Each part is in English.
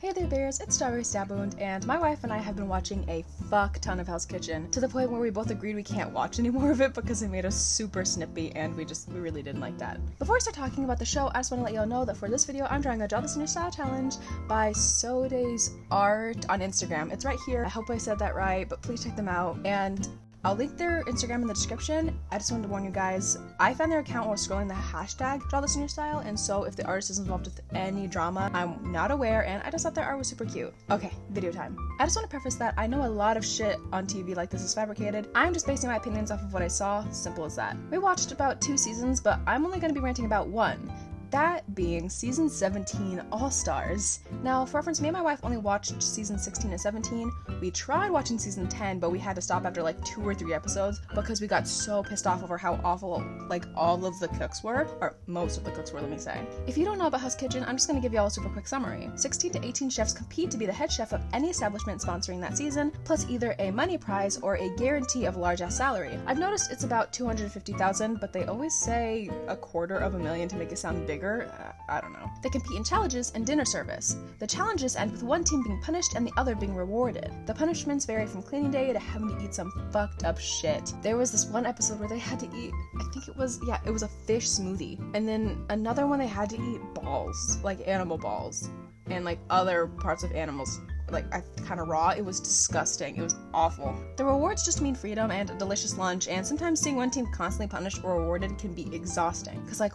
Hey there bears, it's strawbeary.stabwound, and my wife and I have been watching a fuck ton of Hell's Kitchen, to the point where we both agreed we can't watch any more of it because it made us super snippy and we really didn't like that. Before I start talking about the show, I just want to let y'all know that for this video I'm drawing a Draw This in Your Style challenge by Soday's Art on Instagram. It's right here. I hope I said that right, but please check them out. And I'll link their Instagram in the description. I just wanted to warn you guys, I found their account while scrolling the hashtag Draw This in Your Style, and so if the artist is involved with any drama, I'm not aware, and I just thought their art was super cute. Okay, video time. I just want to preface that I know a lot of shit on TV like this is fabricated. I'm just basing my opinions off of what I saw, simple as that. We watched about 2 seasons, but I'm only going to be ranting about one. That being season 17 All-Stars. Now, for reference, me and my wife only watched season 16 and 17. We tried watching season 10, but we had to stop after like 2 or 3 episodes because we got so pissed off over how awful like all of the cooks were, or most of the cooks were, let me say. If you don't know about Hell's Kitchen, I'm just gonna give y'all a super quick summary. 16 to 18 chefs compete to be the head chef of any establishment sponsoring that season, plus either a money prize or a guarantee of large-ass salary. I've noticed it's about $250,000, but they always say $250,000 to make it sound bigger. I don't know. They compete in challenges and dinner service. The challenges end with one team being punished and the other being rewarded. The punishments vary from cleaning day to having to eat some fucked up shit. There was this one episode where they had to eat, I think it was a fish smoothie. And then another one they had to eat balls, like animal balls, and like other parts of animals. Like, kind of raw. It was disgusting. It was awful. The rewards just mean freedom and a delicious lunch, and sometimes seeing one team constantly punished or rewarded can be exhausting. Cause like,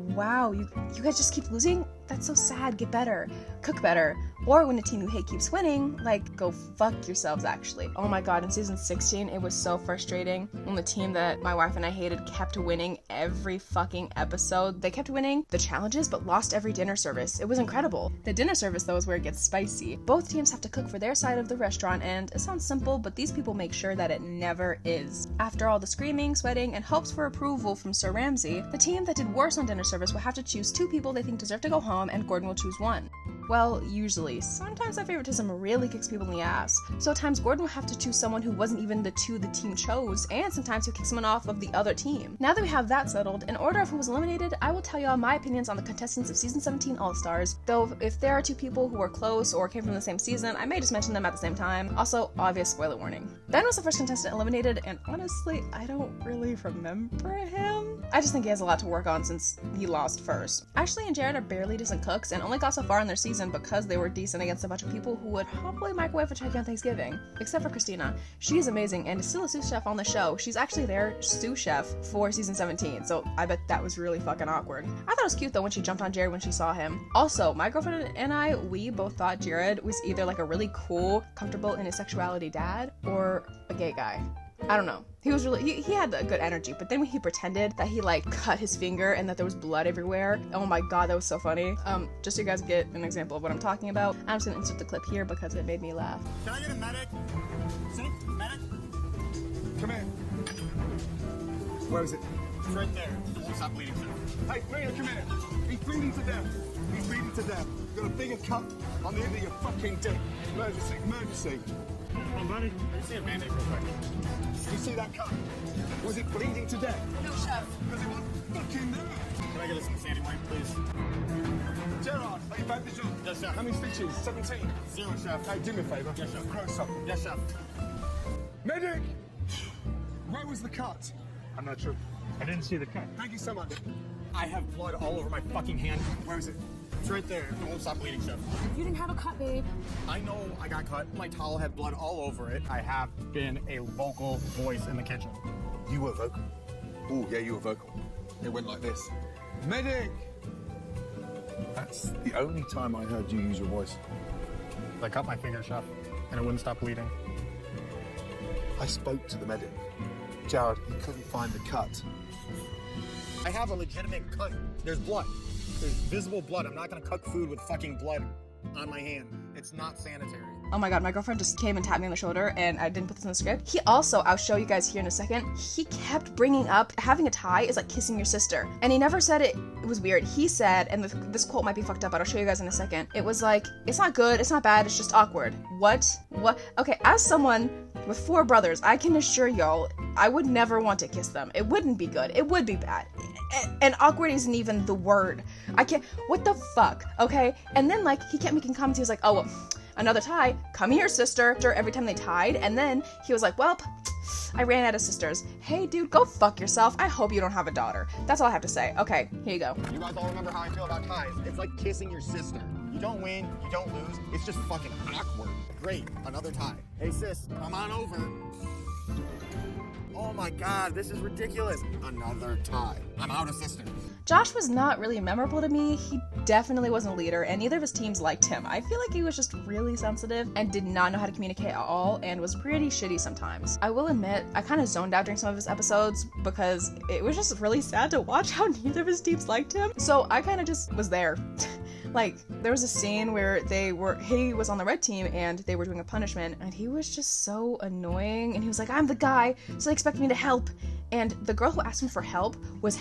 wow, you guys just keep losing? That's so sad. Get better. Cook better. Or when a team you hate keeps winning, like, go fuck yourselves, actually. Oh my god, in season 16, it was so frustrating when the team that my wife and I hated kept winning every fucking episode. They kept winning the challenges, but lost every dinner service. It was incredible. The dinner service, though, is where it gets spicy. Both teams have to cook for their side of the restaurant, and it sounds simple, but these people make sure that it never is. After all the screaming, sweating, and hopes for approval from Sir Ramsay, the team that did worse on dinner service will have to choose 2 people they think deserve to go home, and Gordon will choose 1. Well, usually. Sometimes that favoritism really kicks people in the ass. So at times Gordon will have to choose someone who wasn't even the 2 the team chose, and sometimes he'll kick someone off of the other team. Now that we have that settled, in order of who was eliminated, I will tell y'all my opinions on the contestants of season 17 All-Stars, though if there are 2 people who were close or came from the same season, I may just mention them at the same time. Also, obvious spoiler warning. Ben was the first contestant eliminated, and honestly, I don't really remember him. I just think he has a lot to work on since he lost first. Ashley and Jared are barely decent cooks and only got so far in their season because they were decent against a bunch of people who would probably microwave a turkey on Thanksgiving. Except for Christina. She's amazing and is still a sous chef on the show. She's actually their sous chef for season 17, so I bet that was really fucking awkward. I thought it was cute though when she jumped on Jared when she saw him. Also, my girlfriend and we both thought Jared was either like a really cool, comfortable in his sexuality dad, or a gay guy. I don't know. He was really, he had a good energy, but then when he pretended that he like cut his finger and that there was blood everywhere, oh my god, that was so funny. Just so you guys get an example of what I'm talking about, I'm just gonna insert the clip here because it made me laugh. Can I get a medic? Medic? Come here. Where is it? It's right there. Stop bleeding, sir. Hey, Rita, come here. He's bleeding to death. He's bleeding to death. You've got a bigger cut on the end of your fucking dick. Emergency, emergency. Come on, buddy. Let me see a Band-Aid real quick. You see that cut? Was it bleeding to death? No, chef. Because it was fucking there. Can I get us some sandy wine, please? Gerard, are you bandaged up? Yes, chef. How many stitches? 17. 0, chef. Hey, do me a favour. Yes, chef. Close up. Yes, chef. Medic! Where was the cut? I'm not sure. I didn't see the cut. Thank you so much. I have blood all over my fucking hand. Where is it? It's right there. It won't stop bleeding, chef. You didn't have a cut, babe. I know I got cut. My towel had blood all over it. I have been a vocal voice in the kitchen. You were vocal? Oh, yeah, you were vocal. It went like this. Medic! That's the only time I heard you use your voice. I cut my finger, chef, and it wouldn't stop bleeding. I spoke to the medic. Jared, he couldn't find the cut. I have a legitimate cut. There's blood. There's visible blood. I'm not gonna cook food with fucking blood on my hand. It's not sanitary. Oh my god, my girlfriend just came and tapped me on the shoulder, and I didn't put this in the script. He also, I'll show you guys here in a second, he kept bringing up having a tie is like kissing your sister. And he never said it was weird. He said, and this quote might be fucked up, but I'll show you guys in a second. It was like, it's not good, it's not bad, it's just awkward. What? Okay, as someone with 4 brothers, I can assure y'all, I would never want to kiss them. It wouldn't be good. It would be bad. And awkward isn't even the word. I can't, what the fuck, okay? And then, like, he kept making comments. He was like, oh, well, another tie, come here, sister, every time they tied. And then he was like, well, I ran out of sisters. Hey, dude, go fuck yourself. I hope you don't have a daughter. That's all I have to say. Okay, here you go. You guys all remember how I feel about ties. It's like kissing your sister. You don't win, you don't lose. It's just fucking awkward. Great, another tie. Hey, sis, come on over. Oh my god, this is ridiculous. Another tie. I'm out of sisters. Josh was not really memorable to me. He definitely wasn't a leader, and neither of his teams liked him. I feel like he was just really sensitive and did not know how to communicate at all, and was pretty shitty sometimes. I will admit, I kind of zoned out during some of his episodes because it was just really sad to watch how neither of his teams liked him. So I kind of just was there. Like, there was a scene where he was on the red team and they were doing a punishment, and he was just so annoying, and he was like, I'm the guy, so they expect me to help. And the girl who asked him for help was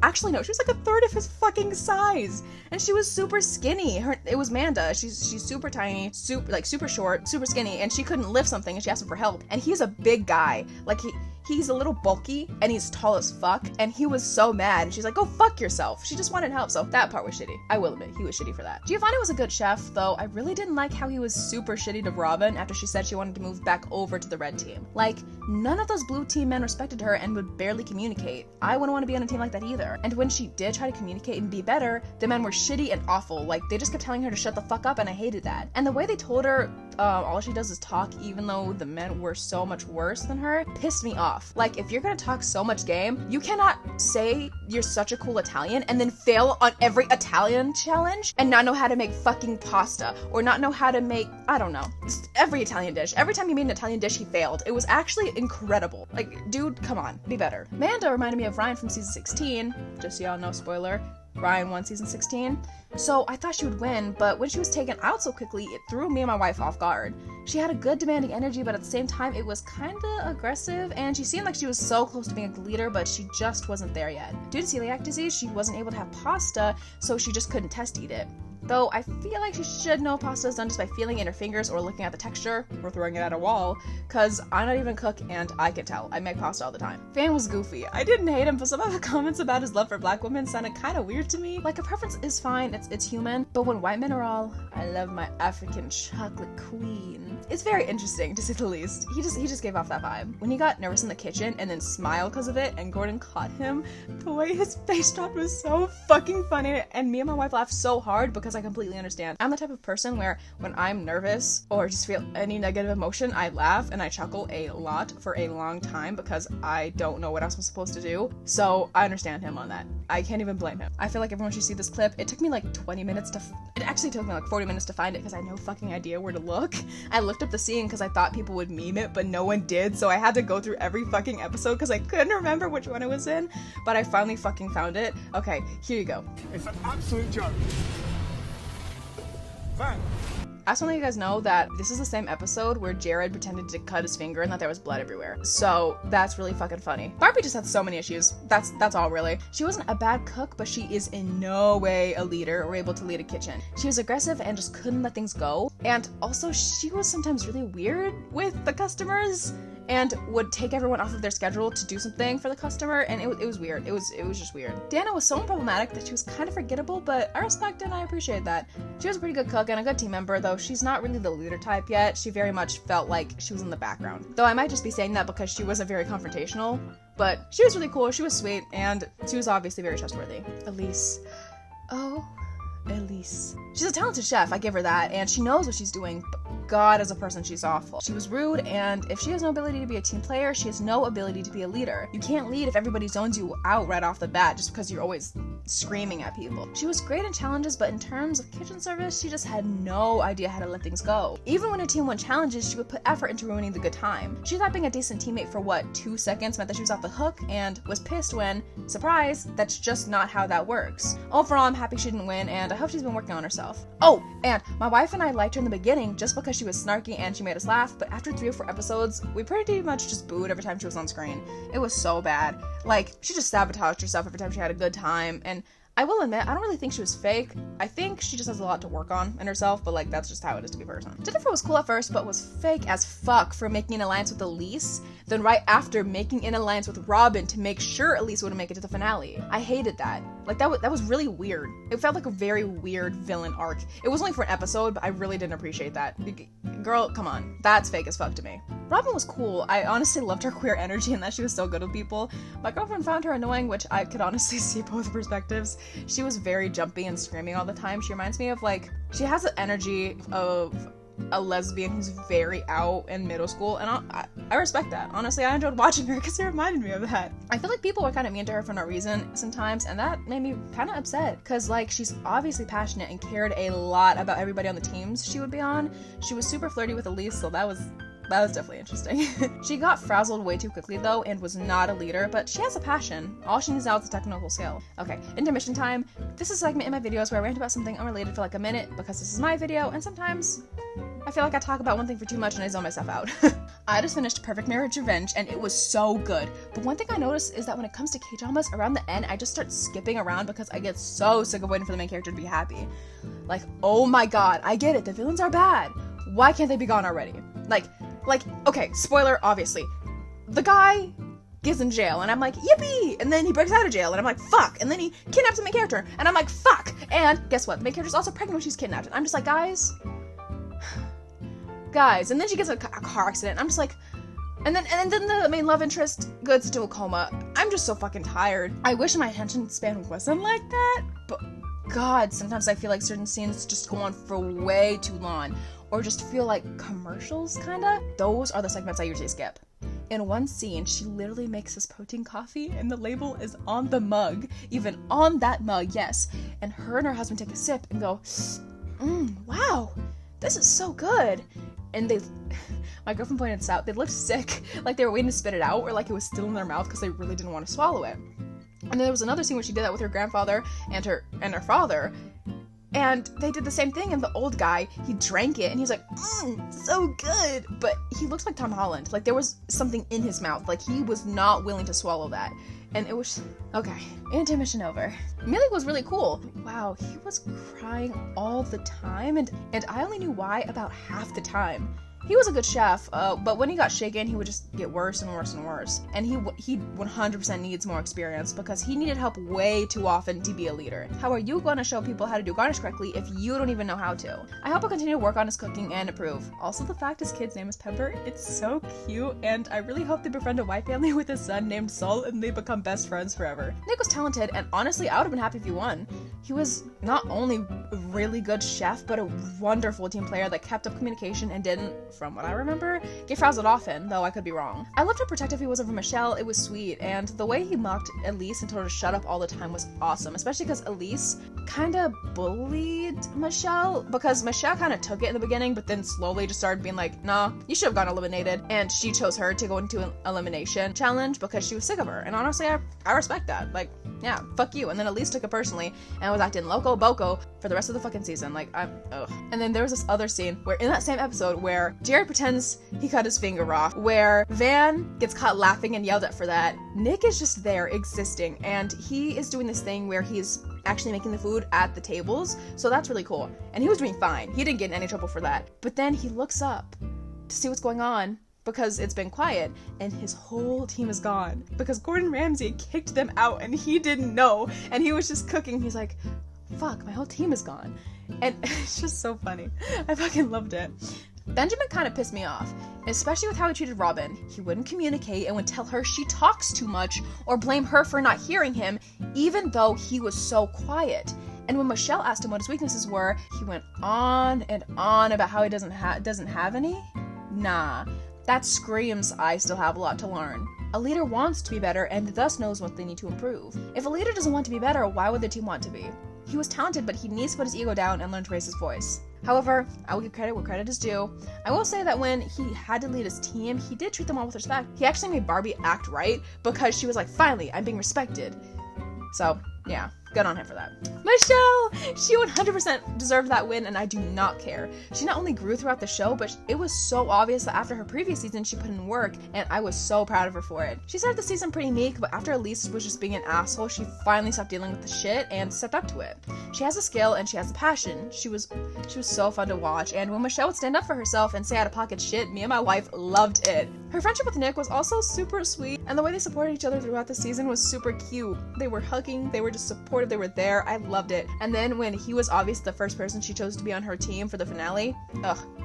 actually, no, she was like a third of his fucking size, and she was super skinny. It was Manda. She's super tiny, super short, super skinny, and she couldn't lift something, and she asked him for help. And he's a big guy, like he's a little bulky, and he's tall as fuck, and he was so mad, and she's like, go fuck yourself. She just wanted help, so that part was shitty. I will admit, he was shitty for that. Giovanni was a good chef, though I really didn't like how he was super shitty to Robin after she said she wanted to move back over to the red team. Like, none of those blue team men respected her and would barely communicate. I wouldn't want to be on a team like that either. And when she did try to communicate and be better, the men were shitty and awful. Like, they just kept telling her to shut the fuck up, and I hated that. And the way they told her all she does is talk, even though the men were so much worse than her, pissed me off. Like, if you're gonna talk so much game, you cannot say you're such a cool Italian and then fail on every Italian challenge and not know how to make fucking pasta, or not know how to make, I don't know, just every Italian dish. Every time he made an Italian dish, he failed. It was actually incredible. Like, dude, come on, be better. Manda reminded me of Ryan from season 16, just so y'all know, spoiler. Ryan won season 16. So I thought she would win, but when she was taken out so quickly, it threw me and my wife off guard. She had a good demanding energy, but at the same time, it was kinda aggressive, and she seemed like she was so close to being a leader, but she just wasn't there yet. Due to celiac disease, she wasn't able to have pasta, so she just couldn't test eat it. Though I feel like she should know pasta is done just by feeling it in her fingers or looking at the texture or throwing it at a wall, cause I'm not even a cook and I can tell. I make pasta all the time. Fan was goofy. I didn't hate him, but some of the comments about his love for black women sounded kinda weird to me. Like, a preference is fine, it's human, but when white men are all, I love my African chocolate queen, it's very interesting, to say the least. He just gave off that vibe. When he got nervous in the kitchen and then smiled because of it, and Gordon caught him, the way his face dropped was so fucking funny, and me and my wife laughed so hard because I completely understand. I'm the type of person where when I'm nervous or just feel any negative emotion, I laugh and I chuckle a lot for a long time because I don't know what else I'm supposed to do. So I understand him on that. I can't even blame him. I feel like everyone should see this clip. It took me like 20 minutes it actually took me like 40 minutes to find it because I had no fucking idea where to look. I looked up the scene because I thought people would meme it, but no one did, so I had to go through every fucking episode because I couldn't remember which one it was in, but I finally fucking found it. Okay, here you go. It's an absolute joke. Van. I just want to let you guys know that this is the same episode where Jared pretended to cut his finger and that there was blood everywhere. So that's really fucking funny. Barbie just had so many issues. That's all really. She wasn't a bad cook, but she is in no way a leader or able to lead a kitchen. She was aggressive and just couldn't let things go. And also she was sometimes really weird with the customers and would take everyone off of their schedule to do something for the customer, and it was weird. It was just weird. Dana was so unproblematic that she was kind of forgettable, but I respect and I appreciate that. She was a pretty good cook and a good team member, though she's not really the leader type yet. She very much felt like she was in the background. Though I might just be saying that because she wasn't very confrontational, but she was really cool, she was sweet, and she was obviously very trustworthy. Elise. Oh, Elise. She's a talented chef, I give her that, and she knows what she's doing, but God, as a person, she's awful. She was rude, and if she has no ability to be a team player, she has no ability to be a leader. You can't lead if everybody zones you out right off the bat just because you're always screaming at people. She was great in challenges, but in terms of kitchen service, she just had no idea how to let things go. Even when her team won challenges, she would put effort into ruining the good time. She thought being a decent teammate for 2 seconds meant that she was off the hook, and was pissed when, surprise, that's just not how that works. Overall, I'm happy she didn't win, and I hope she's been working on herself. Oh, and my wife and I liked her in the beginning just because she was snarky and she made us laugh, but after 3 or 4 episodes, we pretty much just booed every time she was on screen. It was so bad. Like, she just sabotaged herself every time she had a good time, and I will admit, I don't really think she was fake. I think she just has a lot to work on in herself, but like, that's just how it is to be a person. Jennifer was cool at first, but was fake as fuck for making an alliance with Elise, then right after making an alliance with Robin to make sure Elise wouldn't make it to the finale. I hated that. Like, that was really weird. It felt like a very weird villain arc. It was only for an episode, but I really didn't appreciate that. Girl, come on. That's fake as fuck to me. Robin was cool. I honestly loved her queer energy and that she was so good with people. My girlfriend found her annoying, which I could honestly see both perspectives. She was very jumpy and screaming all the time. She reminds me of, like, she has the energy of a lesbian who's very out in middle school, and I respect that. Honestly, I enjoyed watching her because it reminded me of that. I feel like people were kind of mean to her for no reason sometimes, and that made me kind of upset because, like, she's obviously passionate and cared a lot about everybody on the teams she would be on. She was super flirty with Elise, so that was definitely interesting. She got frazzled way too quickly though and was not a leader, but she has a passion. All she needs now is a technical skill. Okay, intermission time. This is a segment in my videos where I rant about something unrelated for like a minute because this is my video, and sometimes I feel like I talk about one thing for too much and I zone myself out. I just finished Perfect Marriage Revenge and it was so good. But one thing I noticed is that when it comes to K-dramas, around the end I just start skipping around because I get so sick of waiting for the main character to be happy. Like, oh my god, I get it, the villains are bad. Why can't they be gone already? Like, okay, spoiler, obviously. The guy gets in jail, and I'm like, yippee! And then he breaks out of jail, and I'm like, fuck! And then he kidnaps the main character, and I'm like, fuck! And guess what? The main character's also pregnant when she's kidnapped, and I'm just like, guys? And then she gets a car accident, and I'm just like, and then the main love interest goes into a coma. I'm just so fucking tired. I wish my attention span wasn't like that, but god, sometimes I feel like certain scenes just go on for way too long, or just feel like commercials, kinda. Those are the segments I usually skip. In one scene, she literally makes this protein coffee, and the label is on the mug, even on that mug, yes. And her husband take a sip and go, wow, this is so good. And my girlfriend pointed this out, they looked sick, like they were waiting to spit it out, or like it was still in their mouth because they really didn't want to swallow it. And then there was another scene where she did that with her grandfather and her father. And they did the same thing, and the old guy, he drank it, and he was like, so good! But he looks like Tom Holland. Like, there was something in his mouth. Like, he was not willing to swallow that. And it was... Okay. Intermission over. Milik was really cool. Wow, he was crying all the time, and I only knew why about half the time. He was a good chef, but when he got shaken, he would just get worse and worse and worse. And he 100% needs more experience because he needed help way too often to be a leader. How are you going to show people how to do garnish correctly if you don't even know how to? I hope he'll continue to work on his cooking and improve. Also, the fact his kid's name is Pepper, it's so cute, and I really hope they befriend a white family with a son named Sol and they become best friends forever. Nick was talented, and honestly, I would have been happy if he won. He was not only a really good chef, but a wonderful team player that kept up communication and didn't, from what I remember, get frazzled often, though I could be wrong. I loved how protective he was over Michelle. It was sweet, and the way he mocked Elise and told her to shut up all the time was awesome, especially because Elise kind of bullied Michelle, because Michelle kind of took it in the beginning, but then slowly just started being like, nah, you should have gotten eliminated, and she chose her to go into an elimination challenge because she was sick of her, and honestly, I respect that. Like, yeah, fuck you. And then Elise took it personally and was acting loco boco for the rest of the fucking season. Like, ugh. And then there was this other scene where in that same episode where Jared pretends he cut his finger off, where Van gets caught laughing and yelled at for that. Nick is just there existing, and he is doing this thing where he's actually making the food at the tables, so that's really cool. And he was doing fine. He didn't get in any trouble for that. But then he looks up to see what's going on, because it's been quiet, and his whole team is gone. Because Gordon Ramsay kicked them out, and he didn't know, and he was just cooking. He's like, fuck, my whole team is gone. And it's just so funny. I fucking loved it. Benjamin kind of pissed me off, especially with how he treated Robin. He wouldn't communicate and would tell her she talks too much, or blame her for not hearing him, even though he was so quiet. And when Michelle asked him what his weaknesses were, he went on and on about how he doesn't have any. Nah. That screams I still have a lot to learn. A leader wants to be better and thus knows what they need to improve. If a leader doesn't want to be better, why would the team want to be? He was talented, but he needs to put his ego down and learn to raise his voice. However, I will give credit where credit is due. I will say that when he had to lead his team, he did treat them all with respect. He actually made Barbie act right because she was like, finally, I'm being respected. So, yeah. good on him for that. Michelle! She 100% deserved that win, and I do not care. She not only grew throughout the show, but it was so obvious that after her previous season, she put in work, and I was so proud of her for it. She started the season pretty meek, but after Elise was just being an asshole, she finally stopped dealing with the shit and stepped up to it. She has a skill, and she has a passion. She was so fun to watch, and when Michelle would stand up for herself and say out-of-pocket shit, me and my wife loved it. Her friendship with Nick was also super sweet, and the way they supported each other throughout the season was super cute. They were hugging, they were just supportive, they were there. I loved it. And then when he was obviously the first person she chose to be on her team for the finale,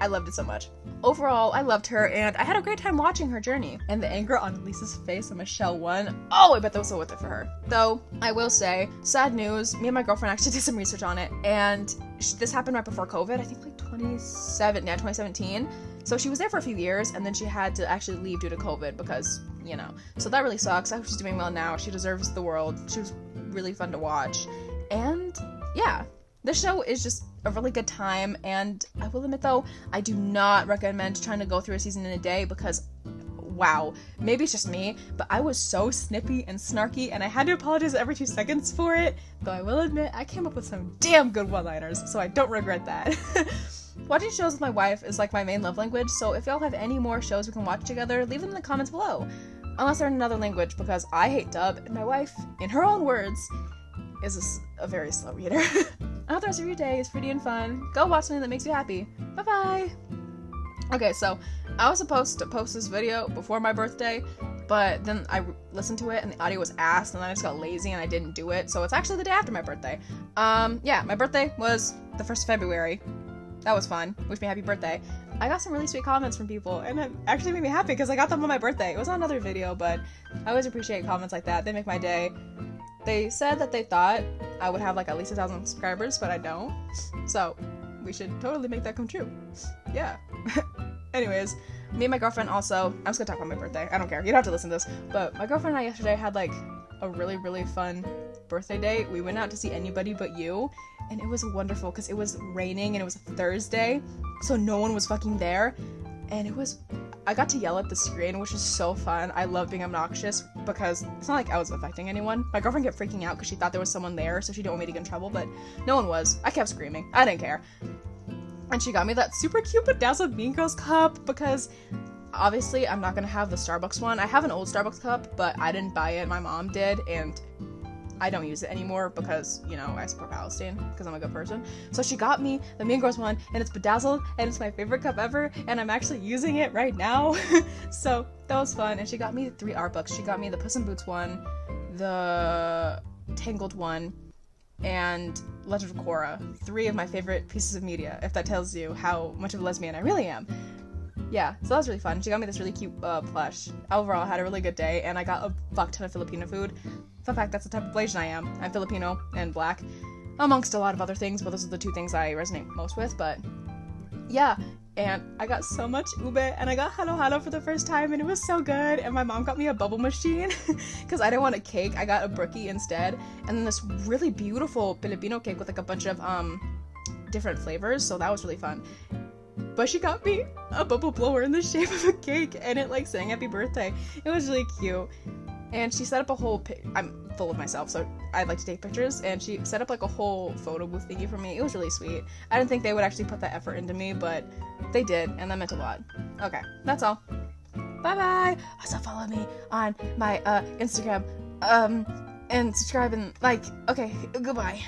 I loved it so much. Overall, I loved her, and I had a great time watching her journey. And the anger on Lisa's face when Michelle won, I bet that was so worth it for her. Though, I will say, sad news, me and my girlfriend actually did some research on it, and this happened right before COVID, I think like 2017. So she was there for a few years, and then she had to actually leave due to COVID because, so that really sucks. I hope she's doing well now. She deserves the world. She was really fun to watch. And yeah, this show is just a really good time, and I will admit though, I do not recommend trying to go through a season in a day because, wow, maybe it's just me, but I was so snippy and snarky, and I had to apologize every 2 seconds for it, though I will admit I came up with some damn good one-liners, so I don't regret that. Watching shows with my wife is like my main love language, so if y'all have any more shows we can watch together, leave them in the comments below. Unless they're in another language, because I hate dub, and my wife, in her own words, is a very slow reader. I hope the rest of your day is pretty and fun. Go watch something that makes you happy. Bye-bye! Okay, so I was supposed to post this video before my birthday, but then I listened to it and the audio was ass, and then I just got lazy and I didn't do it, so it's actually the day after my birthday. Yeah, my birthday was the 1st of February. That was fun. Wish me happy birthday. I got some really sweet comments from people, and it actually made me happy because I got them on my birthday. It was on another video, but I always appreciate comments like that. They make my day. They said that they thought I would have like at least 1,000 subscribers, but I don't. So we should totally make that come true. Yeah. Anyways, me and my girlfriend also, I'm just gonna talk about my birthday. I don't care. You don't have to listen to this. But my girlfriend and I yesterday had like a really, really fun birthday date. We went out to see Anybody But You, and it was wonderful because it was raining and it was a Thursday, so no one was fucking there. And I got to yell at the screen, which was so fun. I love being obnoxious because it's not like I was affecting anyone. My girlfriend kept freaking out because she thought there was someone there, so she didn't want me to get in trouble, but no one was. I kept screaming. I didn't care. And she got me that super cute bedazzled Mean Girls cup because obviously I'm not gonna have the Starbucks one. I have an old Starbucks cup, but I didn't buy it. My mom did, and I don't use it anymore because, I support Palestine because I'm a good person. So she got me the Mean Girls one, and it's bedazzled, and it's my favorite cup ever, and I'm actually using it right now. So that was fun. And she got me 3 art books. She got me the Puss in Boots one, the Tangled one, and Legend of Korra. 3 of my favorite pieces of media, if that tells you how much of a lesbian I really am. Yeah, so that was really fun. She got me this really cute plush. Overall, I had a really good day, and I got a fuck ton of Filipino food. Fun fact, that's the type of Asian I am. I'm Filipino and black, amongst a lot of other things, but those are the 2 things I resonate most with. But yeah, and I got so much ube, and I got halo-halo for the first time, and it was so good. And my mom got me a bubble machine because I didn't want a cake. I got a brookie instead, and then this really beautiful Filipino cake with like a bunch of different flavors, so that was really fun. But she got me a bubble blower in the shape of a cake, and it like sang happy birthday. It was really cute. And she set up a whole I'm full of myself, so I like to take pictures, and she set up like a whole photo booth thingy for me. It was really sweet. I didn't think they would actually put that effort into me, but they did, and that meant a lot. Okay, that's all. Bye-bye! Also follow me on my Instagram, and subscribe and like. Okay, goodbye.